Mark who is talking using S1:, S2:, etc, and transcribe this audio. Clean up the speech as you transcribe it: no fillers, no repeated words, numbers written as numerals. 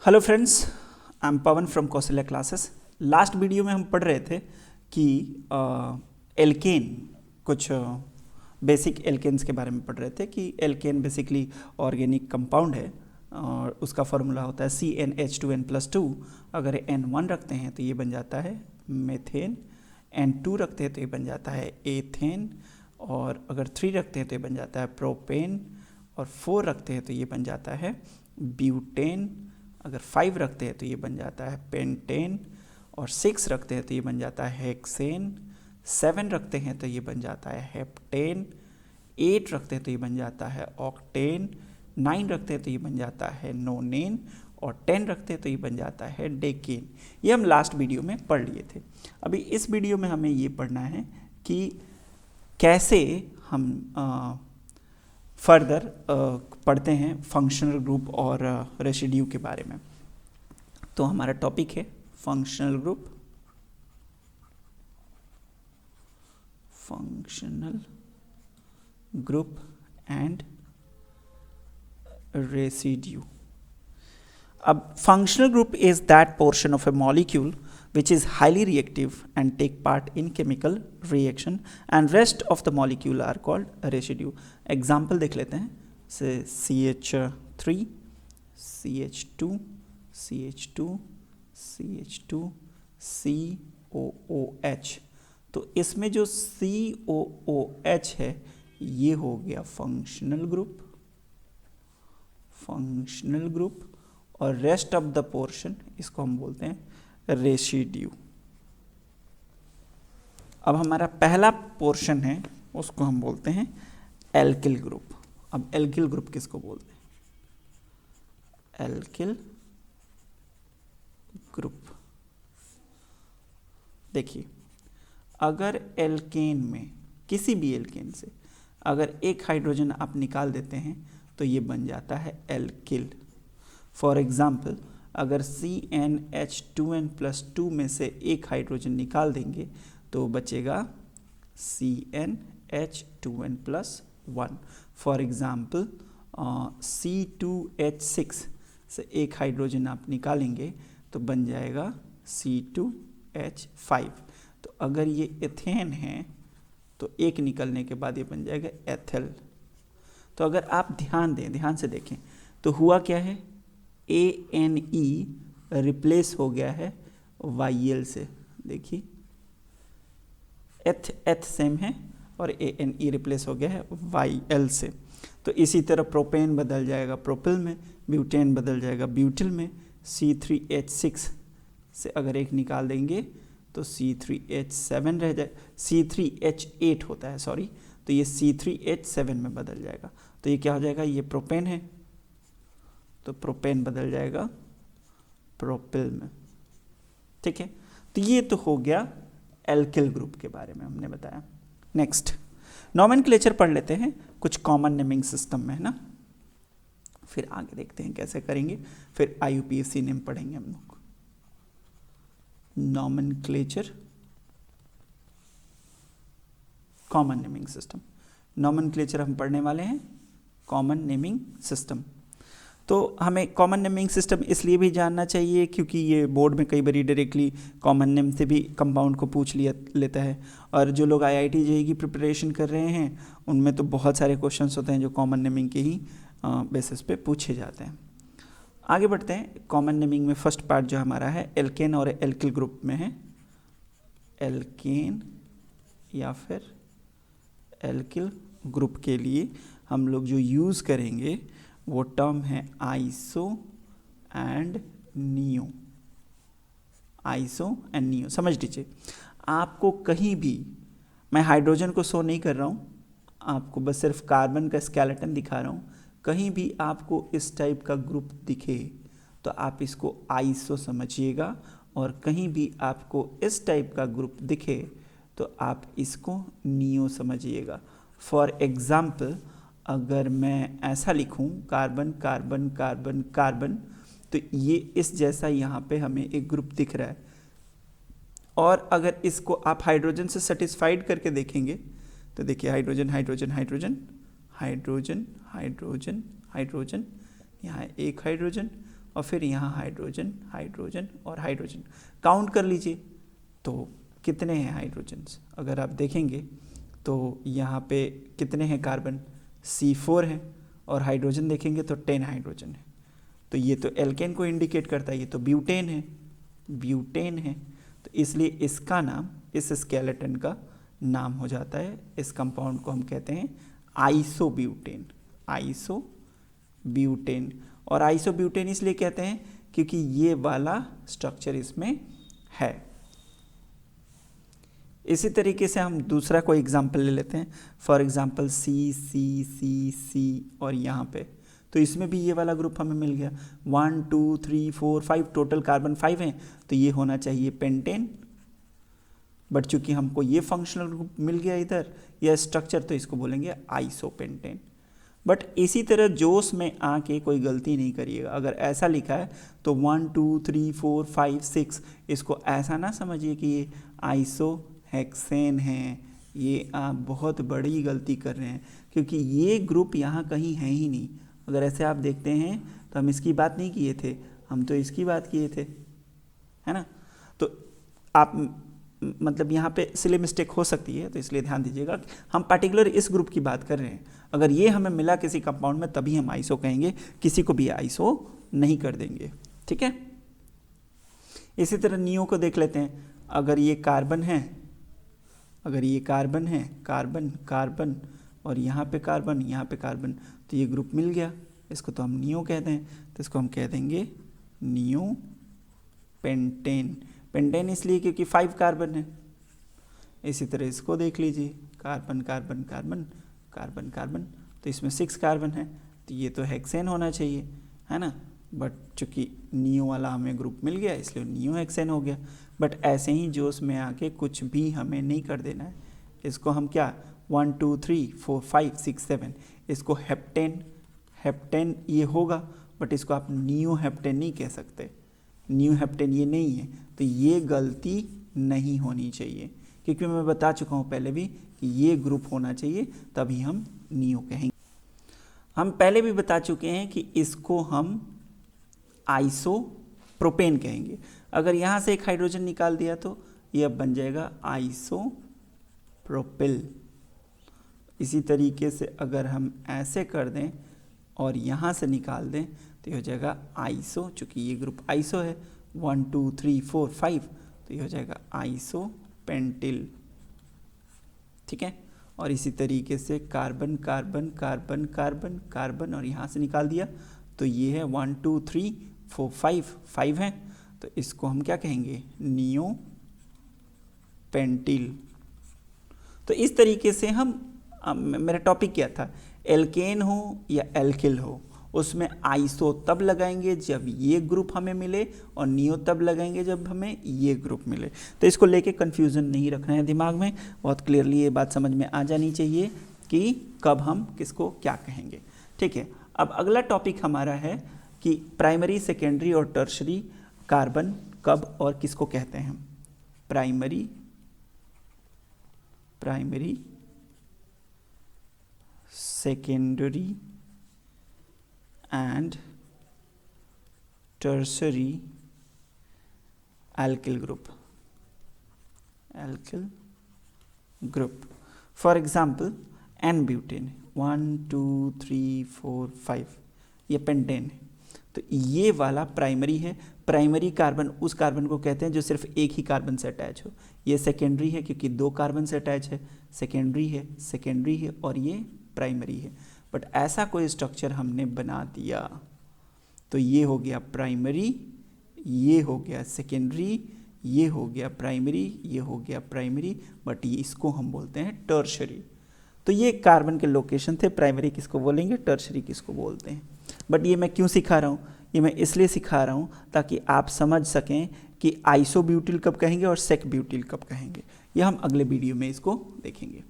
S1: Hello friends, I am Pawan from Kaushalya classes. Last video में हम पढ़ रहे थे कि एल्केन, कुछ बेसिक एल्केन्स के बारे में पढ़ रहे थे कि एल्केन बेसिकली ऑर्गेनिक कंपाउंड है और उसका फॉर्मूला होता है CnH2n+2। अगर N1 रखते हैं तो ये बन जाता है मेथेन, N2 रखते हैं तो ये बन जाता है एथेन, और अगर 3 रखते हैं तो ये बन जाता है प्रोपेन, और 4 रखते हैं तो ये बन जाता है ब्यूटेन, अगर 5 रखते हैं तो ये बन जाता है पेंटेन, और 6 रखते हैं तो ये बन जाता है हेक्सेन, 7 रखते हैं तो ये बन जाता है हेप्टेन, 8 रखते हैं तो ये बन जाता है ऑक्टेन, 9 रखते हैं तो ये बन जाता है नोनेन, और 10 रखते हैं तो ये बन जाता है डेकेन। ये हम लास्ट वीडियो में पढ़ लिए थे। अभी इस वीडियो में हमें ये पढ़ना है कि कैसे हम फर्दर पढ़ते हैं फंक्शनल ग्रुप और रेसिड्यू के बारे में। तो हमारा टॉपिक है फंक्शनल ग्रुप एंड रेसिड्यू। अब functional group is that portion of A molecule which is highly reactive and take part in chemical reaction, and rest of the molecule are called residue. Example देख लेते हैं, से CH3, CH2, CH2, CH2, COOH। तो इसमें जो COOH है ये हो गया फंक्शनल ग्रुप, और रेस्ट ऑफ द पोर्शन इसको हम बोलते हैं रेसिड्यू। अब हमारा पहला पोर्शन है उसको हम बोलते हैं एल्किल ग्रुप। अब एल्किल ग्रुप किसको बोलते हैं? Alkyl group. देखिए, अगर एल्केन में, किसी भी एल्केन से अगर एक हाइड्रोजन आप निकाल देते हैं तो ये बन जाता है एल्किल। फॉर एग्जाम्पल, अगर CnH2n+2 में से एक हाइड्रोजन निकाल देंगे तो बचेगा CnH2n+1। फॉर एग्जाम्पल, C2H6 से एक हाइड्रोजन आप निकालेंगे तो बन जाएगा C2H5। तो अगर ये एथेन है तो एक निकलने के बाद ये बन जाएगा एथिल। तो अगर आप ध्यान से देखें तो हुआ क्या है, ANE रिप्लेस हो गया है YL से। देखिए, एथ सेम है और ANE रिप्लेस हो गया है YL से। तो इसी तरह प्रोपेन बदल जाएगा प्रोपिल में, ब्यूटेन बदल जाएगा ब्यूटिल में। C3H6 से अगर एक निकाल देंगे तो C3H7 रह जाए, C3H8 होता है, सॉरी, तो ये C3H7 में बदल जाएगा। तो ये क्या हो जाएगा, ये प्रोपेन है तो प्रोपेन बदल जाएगा प्रोपिल में। ठीक है, तो ये तो हो गया एल्किल ग्रुप के बारे में हमने बताया। नेक्स्ट नॉमेनक्लेचर पढ़ लेते हैं कुछ कॉमन नेमिंग सिस्टम में, है ना। फिर आगे देखते हैं कैसे करेंगे, फिर IUPAC नेम पढ़ेंगे हम लोग। Nomenclature, common naming system. Nomenclature हम पढ़ने वाले हैं कॉमन नेमिंग सिस्टम। तो हमें कॉमन नेमिंग सिस्टम इसलिए भी जानना चाहिए क्योंकि ये बोर्ड में कई बार डायरेक्टली कॉमन नेम से भी कंपाउंड को पूछ लेता है, और जो लोग IIT JEE की प्रिपरेशन कर रहे हैं उनमें तो बहुत सारे क्वेश्चंस होते हैं जो कॉमन नेमिंग के ही बेसिस पे पूछे जाते हैं। आगे बढ़ते हैं। कॉमन नेमिंग में फर्स्ट पार्ट जो हमारा है एल्केन और एल्किल ग्रुप में है। एल्केन या फिर एल्किल ग्रुप के लिए हम लोग जो यूज़ करेंगे वो टर्म है iso and neo. Iso and neo समझ लीजिए। आपको कहीं भी, मैं हाइड्रोजन को शो नहीं कर रहा हूँ, आपको बस सिर्फ कार्बन का स्केलेटन दिखा रहा हूँ। कहीं भी आपको इस टाइप का ग्रुप दिखे तो आप इसको आइसो समझिएगा, और कहीं भी आपको इस टाइप का ग्रुप दिखे तो आप इसको नियो समझिएगा। फॉर एग्जाम्पल, अगर मैं ऐसा लिखूं कार्बन कार्बन कार्बन कार्बन, तो ये इस जैसा यहाँ पे हमें एक ग्रुप दिख रहा है। और अगर इसको आप हाइड्रोजन से सेटिस्फाइड करके देखेंगे तो देखिए hydrogen hydrogen hydrogen hydrogen hydrogen hydrogen, यहाँ एक हाइड्रोजन और फिर यहाँ हाइड्रोजन, हाइड्रोजन और हाइड्रोजन। काउंट कर लीजिए तो कितने हैं हाइड्रोजन्स, अगर आप देखेंगे तो यहाँ पे कितने हैं कार्बन, C4 है, और हाइड्रोजन देखेंगे तो 10 हाइड्रोजन है। तो ये तो एल्केन को इंडिकेट करता है, ये तो ब्यूटेन है, ब्यूटेन है। तो इसलिए इसका नाम, इस स्केलेटन का नाम हो जाता है, इस कंपाउंड को हम कहते हैं आइसोब्यूटेन, आइसोब्यूटेन। और आइसोब्यूटेन इसलिए कहते हैं क्योंकि ये वाला स्ट्रक्चर इसमें है। इसी तरीके से हम दूसरा कोई एग्जाम्पल ले लेते हैं, फॉर एग्जाम्पल C और यहाँ पे, तो इसमें भी ये वाला ग्रुप हमें मिल गया। 1 2 3 4 5 टोटल कार्बन 5 हैं, तो ये होना चाहिए पेंटेन। बट चूंकि हमको ये फंक्शनल ग्रुप मिल गया इधर, यह स्ट्रक्चर, तो इसको बोलेंगे आइसोपेंटेन। बट इसी तरह जोश में आके कोई गलती नहीं करिएगा। अगर ऐसा लिखा है तो 1 2 3 4 5 6, इसको ऐसा ना समझिए कि ये आइसोहेक्सेन है। ये आप बहुत बड़ी गलती कर रहे हैं, क्योंकि ये ग्रुप यहाँ कहीं है ही नहीं। अगर ऐसे आप देखते हैं तो हम इसकी बात नहीं किए थे, हम तो इसकी बात किए थे, है ना। तो आप मतलब यहाँ पे सिली मिस्टेक हो सकती है, तो इसलिए ध्यान दीजिएगा हम पर्टिकुलर इस ग्रुप की बात कर रहे हैं। अगर ये हमें मिला किसी कंपाउंड में तभी हम आइसो कहेंगे, किसी को भी आइसो नहीं कर देंगे, ठीक है। इसी तरह नियो को देख लेते हैं। अगर ये कार्बन है, अगर ये कार्बन है, कार्बन कार्बन, और यहाँ पे कार्बन, यहाँ पे कार्बन, तो ये ग्रुप मिल गया। इसको तो हम नियो कहते हैं, तो इसको हम कह देंगे नियो पेंटेन। पेंटेन इसलिए क्योंकि 5 कार्बन है। इसी तरह इसको देख लीजिए, carbon carbon carbon carbon carbon, तो इसमें 6 कार्बन है, तो ये तो हेक्सेन होना चाहिए, है ना। बट चूँकि नियो वाला हमें ग्रुप मिल गया, इसलिए नियो हेक्सेन हो गया। बट ऐसे ही जोश में आके कुछ भी हमें नहीं कर देना है। इसको हम क्या 1 2 3 4 5 6 7, इसको हेप्टेन, हेप्टेन ये होगा, बट इसको आप नियो हेप्टेन नहीं कह सकते। नियो हेप्टेन ये नहीं है, तो ये गलती नहीं होनी चाहिए, क्योंकि मैं बता चुका हूँ पहले भी कि ये ग्रुप होना चाहिए, तभी हम नियो कहेंगे। हम पहले भी बता चुके हैं कि इसको हम आइसोप्रोपेन कहेंगे। अगर यहाँ से एक हाइड्रोजन निकाल दिया तो ये अब बन जाएगा आइसोप्रोपिल। इसी तरीके से अगर हम ऐसे कर दें और यहाँ से निकाल दें तो ये हो जाएगा आइसो, चूँकि ये ग्रुप आइसो है, 1 2 3 4 5, तो ये हो जाएगा आइसोपेंटिल, ठीक है। और इसी तरीके से carbon carbon carbon carbon carbon, और यहाँ से निकाल दिया तो ये है 1 2 3 4 5 है, तो इसको हम क्या कहेंगे नियो पेंटिल। तो इस तरीके से हम, मेरा टॉपिक क्या था, एल्केन हो या एल्किल हो, उसमें आइसो तब लगाएंगे जब ये ग्रुप हमें मिले, और नियो तब लगाएंगे जब हमें ये ग्रुप मिले। तो इसको लेके कंफ्यूजन नहीं रखना है दिमाग में, बहुत क्लियरली ये बात समझ में आ जानी चाहिए कि कब हम किसको क्या कहेंगे, ठीक है। अब अगला टॉपिक हमारा है कि प्राइमरी, सेकेंडरी और टर्शरी कार्बन कब और किसको कहते हैं हम। Primary, secondary and tertiary alkyl group. For example, N-butane 1 2 3 4 5, ये पेंटेन है, तो ये वाला प्राइमरी है। प्राइमरी कार्बन उस कार्बन को कहते हैं जो सिर्फ एक ही कार्बन से अटैच हो। ये सेकेंडरी है क्योंकि 2 कार्बन से अटैच है, सेकेंडरी है और ये प्राइमरी है। बट ऐसा कोई स्ट्रक्चर हमने बना दिया तो ये हो गया प्राइमरी, ये हो गया सेकेंडरी, ये हो गया प्राइमरी, ये हो गया प्राइमरी, बट ये इसको हम बोलते हैं टर्शरी। तो ये कार्बन के लोकेशन थे, प्राइमरी किसको बोलेंगे, टर्शरी किसको बोलते हैं। बट ये मैं क्यों सिखा रहा हूँ, ये मैं इसलिए सिखा रहा हूँ ताकि आप समझ सकें कि आइसोब्यूटिल कब कहेंगे और सेक ब्यूटिल कब कहेंगे। ये हम अगले वीडियो में इसको देखेंगे।